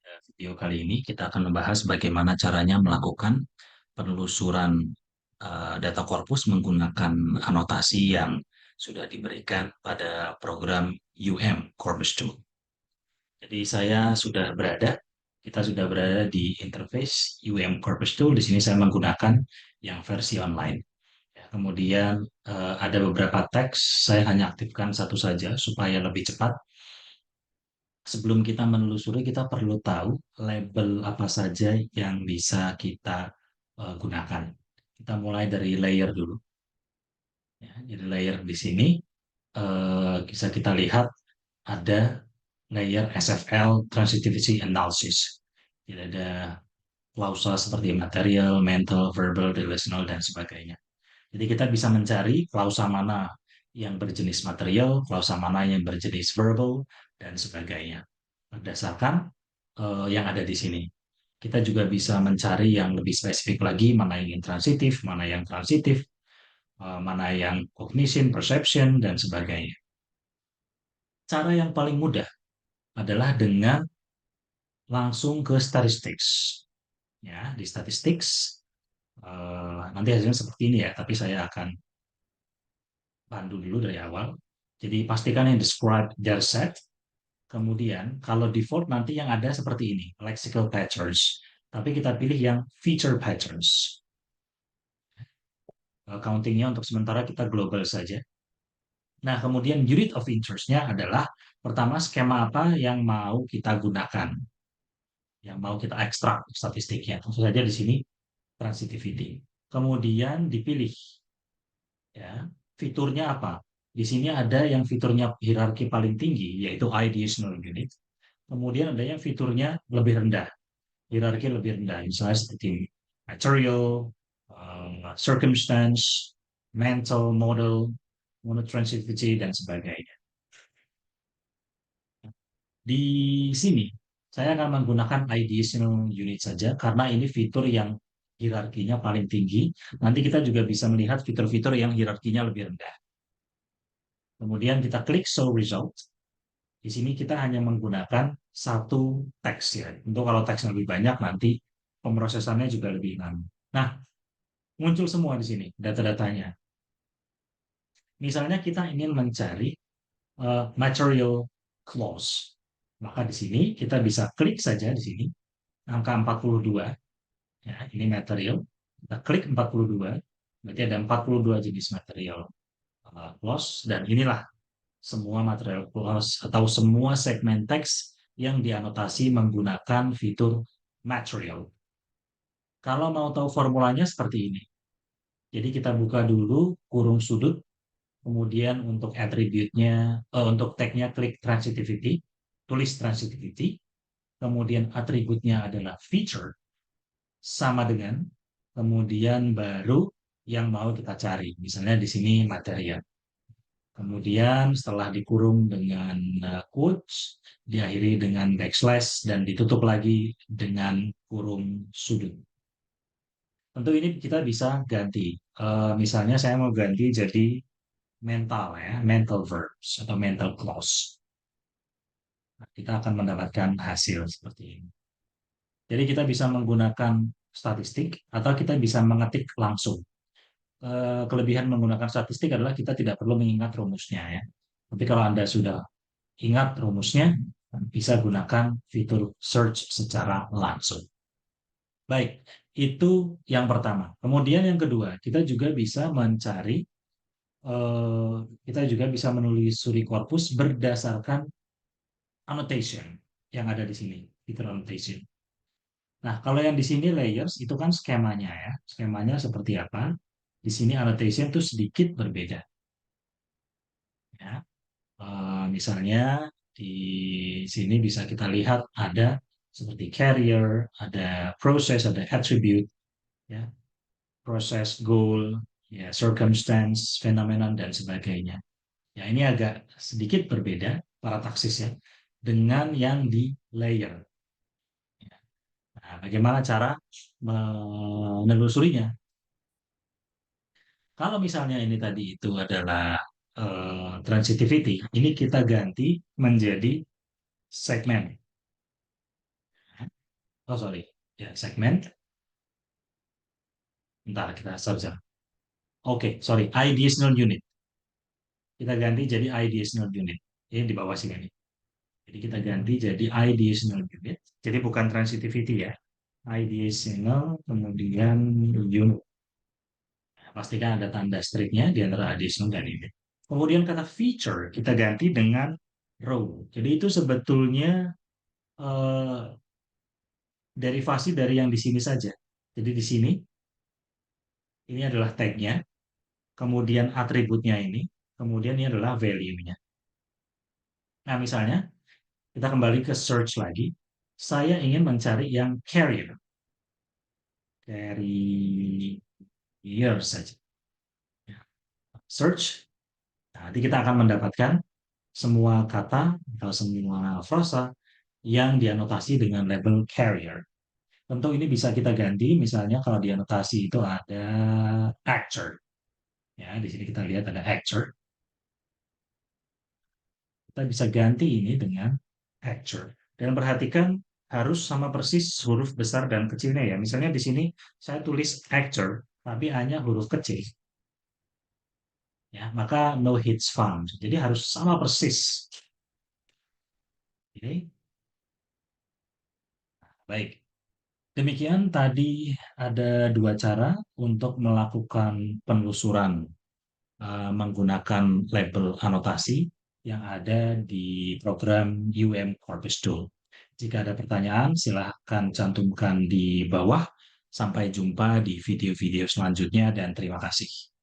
Video kali ini kita akan membahas bagaimana caranya melakukan penelusuran data korpus menggunakan anotasi yang sudah diberikan pada program Corpus Tool. Jadi kita sudah berada di interface Corpus Tool. Di sini saya menggunakan yang versi online. Ya, kemudian ada beberapa teks, saya hanya aktifkan satu saja supaya lebih cepat. Sebelum kita menelusuri, kita perlu tahu label apa saja yang bisa kita gunakan. Kita mulai dari layer dulu. Ya, jadi layer di sini bisa kita lihat ada layer SFL Transitivity Analysis. Jadi ada klausa seperti material, mental, verbal, relational, dan sebagainya. Jadi kita bisa mencari klausa mana yang berjenis material, klausa mana yang berjenis verbal, dan sebagainya. Berdasarkan yang ada di sini. Kita juga bisa mencari yang lebih spesifik lagi, mana yang intransitif, mana yang transitif, mana yang cognition, perception, dan sebagainya. Cara yang paling mudah adalah dengan langsung ke statistics. Ya, di statistics, nanti hasilnya seperti ini ya, tapi saya akan pandu dulu dari awal. Jadi pastikan yang describe their set. Kemudian kalau default nanti yang ada seperti ini, lexical patterns. Tapi kita pilih yang feature patterns. Countingnya untuk sementara kita global saja. Nah, kemudian unit of interest-nya adalah pertama skema apa yang mau kita gunakan, yang mau kita ekstrak statistiknya. Tentu saja di sini transitivity. Kemudian dipilih ya fiturnya apa. Di sini ada yang fiturnya hierarki paling tinggi, yaitu ideational unit. Kemudian ada yang fiturnya lebih rendah, hierarki lebih rendah, misalnya seperti material, circumstance, mental model, monotransitivity, dan sebagainya. Di sini, saya akan menggunakan ideational unit saja karena ini fitur yang hierarkinya paling tinggi. Nanti kita juga bisa melihat fitur-fitur yang hierarkinya lebih rendah. Kemudian kita klik show result. Di sini kita hanya menggunakan satu teks ya. Untuk kalau teks lebih banyak nanti pemrosesannya juga lebih lama. Nah, muncul semua di sini data-datanya. Misalnya kita ingin mencari material clause. Maka di sini kita bisa klik saja di sini angka 42 ya, ini material. Kita klik 42, berarti ada 42 jenis material clause dan inilah semua material clause atau semua segmen teks yang dianotasi menggunakan fitur material. Kalau mau tahu formulanya seperti ini. Jadi kita buka dulu kurung sudut, kemudian untuk attribute-nya, untuk tag-nya klik transitivity, tulis transitivity, kemudian atributnya adalah feature, sama dengan, kemudian baru yang mau kita cari. Misalnya di sini material. Kemudian setelah dikurung dengan quotes, diakhiri dengan backslash, dan ditutup lagi dengan kurung sudut. Tentu ini kita bisa ganti. Misalnya saya mau ganti jadi mental ya, mental verbs atau mental clause. Nah, kita akan mendapatkan hasil seperti ini. Jadi kita bisa menggunakan statistik atau kita bisa mengetik langsung. Kelebihan menggunakan statistik adalah kita tidak perlu mengingat rumusnya ya. Tapi kalau Anda sudah ingat rumusnya, bisa gunakan fitur search secara langsung. Baik, itu yang pertama. Kemudian yang kedua, kita juga bisa mencari, kita juga bisa menelusuri korpus berdasarkan annotation yang ada di sini, fitur annotation. Nah, kalau yang di sini layers itu kan skemanya ya. Skemanya seperti apa? Di sini annotation itu sedikit berbeda. Ya. Misalnya di sini bisa kita lihat ada seperti carrier, ada process, ada attribute, ya, proses, goal, ya, circumstance, phenomenon, dan sebagainya. Ya, ini agak sedikit berbeda para taksis ya dengan yang di layer. Nah, bagaimana cara menelusurinya? Kalau misalnya ini tadi itu adalah transitivity, ini kita ganti menjadi segmen. Oh, sorry. Ya, segment. Bentar, kita saja. Oke, sorry. Ideational unit. Kita ganti jadi ideational unit. Ini di bawah sini nih. Jadi kita ganti jadi ideational unit. Jadi bukan transitivity ya. Ideational, kemudian unit. Pastikan ada tanda stripnya di antara additional dan unit. Kemudian kata feature kita ganti dengan row. Jadi itu sebetulnya eh, derivasi dari yang di sini saja. Jadi di sini ini adalah tag-nya, kemudian atributnya ini, kemudian ini adalah value-nya. Nah, misalnya kita kembali ke search lagi. Saya ingin mencari yang carrier. Carrier saja. Search. Nah, nanti kita akan mendapatkan semua kata atau semua frasa yang dianotasi dengan label carrier. Tentu ini bisa kita ganti, misalnya kalau dianotasi itu ada actor. Ya, di sini kita lihat ada actor. Kita bisa ganti ini dengan actor. Dan perhatikan harus sama persis huruf besar dan kecilnya ya. Misalnya di sini saya tulis actor, tapi hanya huruf kecil. Ya, maka no hits found. Jadi harus sama persis. Oke, baik. Demikian tadi ada dua cara untuk melakukan penelusuran menggunakan label anotasi yang ada di program Corpus Tool. Jika ada pertanyaan, silahkan cantumkan di bawah. Sampai jumpa di video-video selanjutnya dan terima kasih.